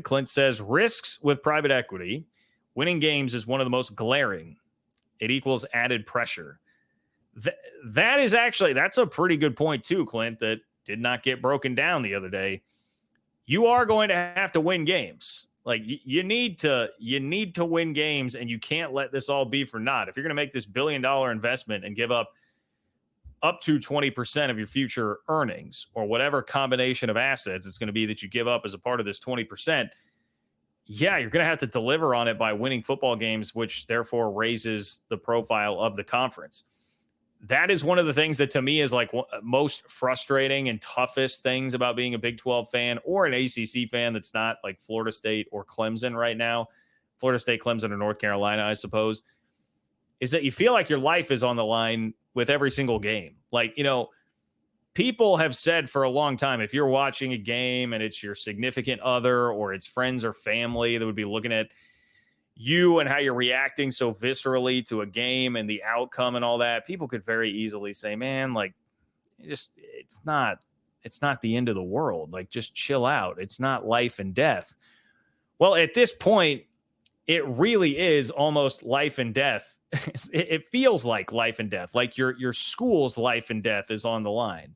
Clint says risks with private equity. Winning games is one of the most glaring. It equals added pressure. That is actually, that's a pretty good point too, Clint, that did not get broken down the other day. You are going to have to win games. Like you need to win games, and you can't let this all be for naught. If you're going to make this $1 billion investment and give up to 20% of your future earnings, or whatever combination of assets it's going to be that you give up as a part of this 20%, yeah, you're going to have to deliver on it by winning football games, which therefore raises the profile of the conference. That is one of the things that to me is like most frustrating and toughest things about being a Big 12 fan or an ACC fan that's not like Florida State or Clemson right now. Florida State, Clemson, or North Carolina, I suppose, is that you feel like your life is on the line with every single game. Like, you know, people have said for a long time, if you're watching a game and it's your significant other or it's friends or family that would be looking at you and how you're reacting so viscerally to a game and the outcome and all that, people could very easily say, man, like, it's not the end of the world. Like, just chill out. It's not life and death. Well, at this point, it really is almost life and death. It feels like life and death, like your school's life and death is on the line.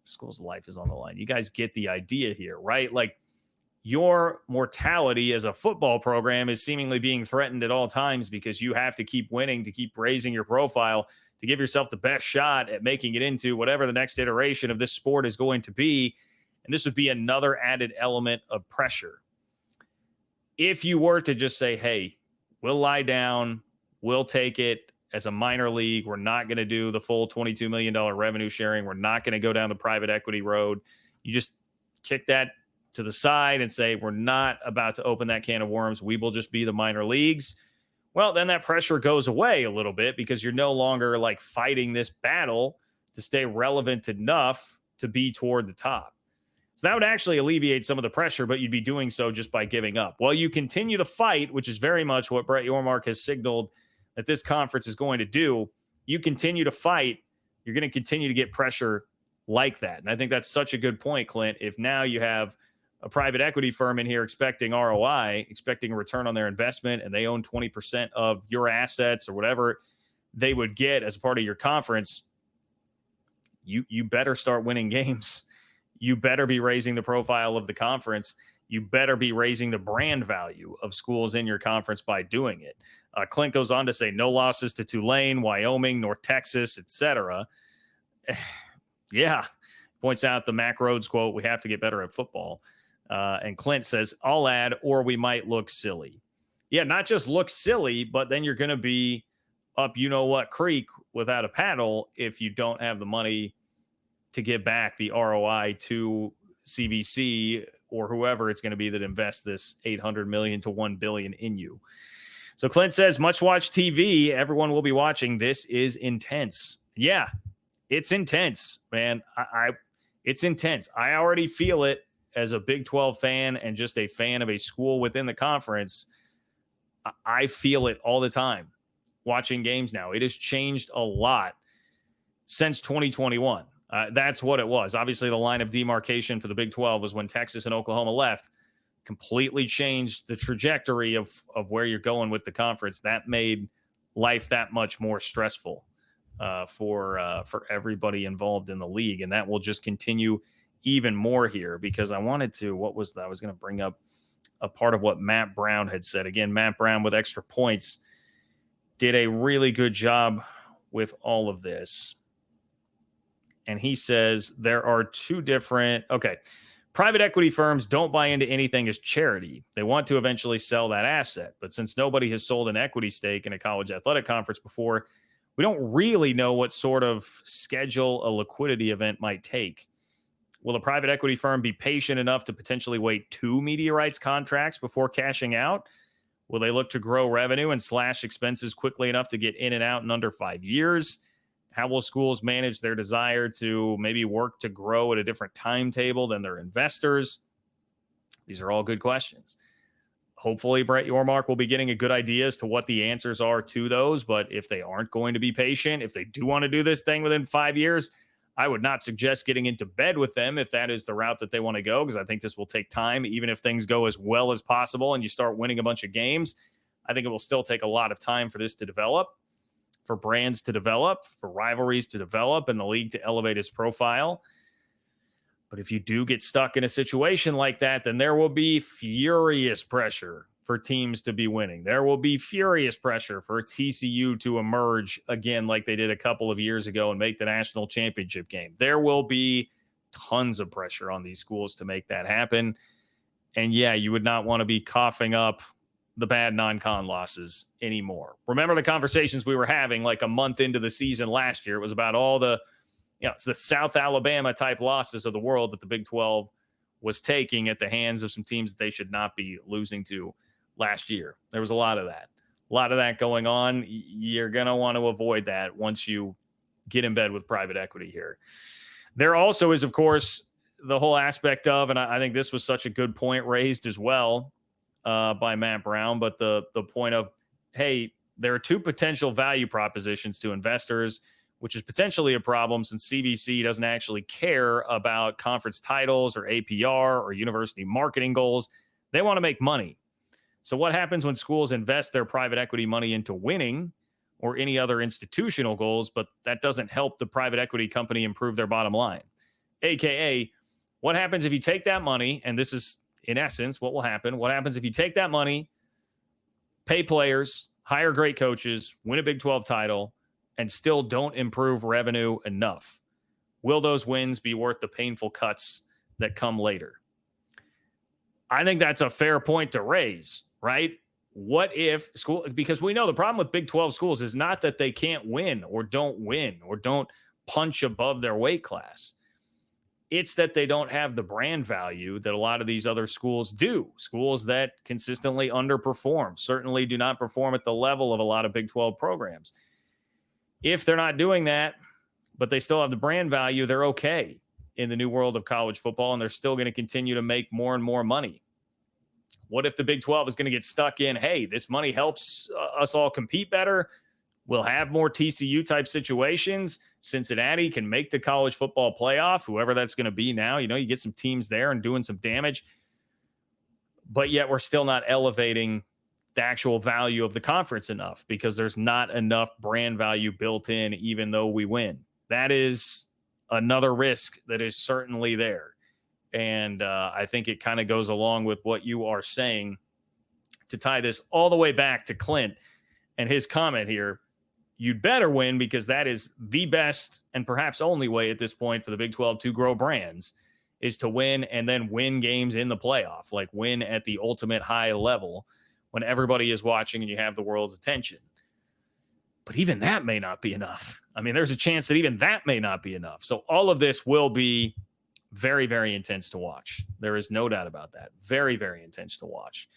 School's life is on the line. You guys get the idea here, right? Like, your mortality as a football program is seemingly being threatened at all times because you have to keep winning, to keep raising your profile, to give yourself the best shot at making it into whatever the next iteration of this sport is going to be. And this would be another added element of pressure. If you were to just say, hey, we'll lie down, we'll take it as a minor league, we're not going to do the full $22 million revenue sharing, we're not going to go down the private equity road, you just kick that to the side and say, we're not about to open that can of worms, we will just be the minor leagues. Well, then that pressure goes away a little bit because you're no longer like fighting this battle to stay relevant enough to be toward the top. So that would actually alleviate some of the pressure, but you'd be doing so just by giving up. Well, you continue to fight, which is very much what Brett Yormark has signaled that this conference is going to do. You continue to fight, you're going to continue to get pressure like that. And I think that's such a good point, Clint. If now you have a private equity firm in here expecting ROI, expecting a return on their investment, and they own 20% of your assets or whatever they would get as part of your conference, you better start winning games. You better be raising the profile of the conference. You better be raising the brand value of schools in your conference by doing it. Clint goes on to say no losses to Tulane, Wyoming, North Texas, etc. Yeah, points out the Mac Rhodes quote, we have to get better at football. And Clint says, I'll add, or we might look silly. Yeah, not just look silly, but then you're going to be up you-know-what creek without a paddle if you don't have the money to give back the ROI to CVC or whoever it's going to be that invests this $800 million to $1 billion in you. So Clint says, much watch TV. Everyone will be watching. This is intense. Yeah, it's intense, man. It's intense. I already feel it as a Big 12 fan and just a fan of a school within the conference. I feel it all the time watching games now. It has changed a lot since 2021. That's what it was. Obviously, the line of demarcation for the Big 12 was when Texas and Oklahoma left. Completely changed the trajectory of where you're going with the conference. That made life that much more stressful for everybody involved in the league. And that will just continue even more here because I wanted to, I was going to bring up a part of what Matt Brown had said. Again, Matt Brown with extra points did a really good job with all of this. And he says there are two different, private equity firms don't buy into anything as charity. They want to eventually sell that asset. But since nobody has sold an equity stake in a college athletic conference before, we don't really know what sort of schedule a liquidity event might take. Will a private equity firm be patient enough to potentially wait 2 media rights contracts before cashing out? Will they look to grow revenue and slash expenses quickly enough to get in and out in under 5 years? How will schools manage their desire to maybe work to grow at a different timetable than their investors? These are all good questions. Hopefully, Brett Yormark will be getting a good idea as to what the answers are to those. But if they aren't going to be patient, if they do want to do this thing within 5 years, I would not suggest getting into bed with them if that is the route that they want to go, because I think this will take time. Even if things go as well as possible and you start winning a bunch of games, I think it will still take a lot of time for this to develop, for brands to develop, for rivalries to develop, and the league to elevate its profile. But if you do get stuck in a situation like that, then there will be furious pressure for teams to be winning. There will be furious pressure for TCU to emerge again like they did a couple of years ago and make the national championship game. There will be tons of pressure on these schools to make that happen. And yeah, you would not want to be coughing up the bad non-con losses anymore. Remember the conversations we were having like a month into the season last year? It was about all the, it's the South Alabama type losses of the world that the Big 12 was taking at the hands of some teams that they should not be losing to last year. There was a lot of that going on. You're going to want to avoid that once you get in bed with private equity here. There also is, of course, the whole aspect of, and I think this was such a good point raised as well by Matt Brown, but the point of, hey, there are two potential value propositions to investors, which is potentially a problem since CBC doesn't actually care about conference titles or APR or university marketing goals. They want to make money. So what happens when schools invest their private equity money into winning or any other institutional goals, but that doesn't help the private equity company improve their bottom line? AKA, what happens if you take that money, and this is in essence what will happen. What happens if you take that money, pay players, hire great coaches, win a Big 12 title, and still don't improve revenue enough? Will those wins be worth the painful cuts that come later? I think that's a fair point to raise, right? What if school, because we know the problem with Big 12 schools is not that they can't win or don't punch above their weight class. It's that they don't have the brand value that a lot of these other schools do. Schools that consistently underperform, certainly do not perform at the level of a lot of Big 12 programs. If they're not doing that, but they still have the brand value, they're okay in the new world of college football, and they're still going to continue to make more and more money. What if the Big 12 is going to get stuck in, hey, this money helps us all compete better? We'll have more TCU type situations. Cincinnati can make the college football playoff, whoever that's going to be now. You get some teams there and doing some damage, but yet we're still not elevating the actual value of the conference enough because there's not enough brand value built in, even though we win. That is another risk that is certainly there. And I think it kind of goes along with what you are saying to tie this all the way back to Clint and his comment here. You'd better win because that is the best and perhaps only way at this point for the Big 12 to grow brands is to win and then win games in the playoff, like win at the ultimate high level when everybody is watching and you have the world's attention. But even that may not be enough. I mean, there's a chance that even that may not be enough. So all of this will be very, very intense to watch. There is no doubt about that. Very, very intense to watch.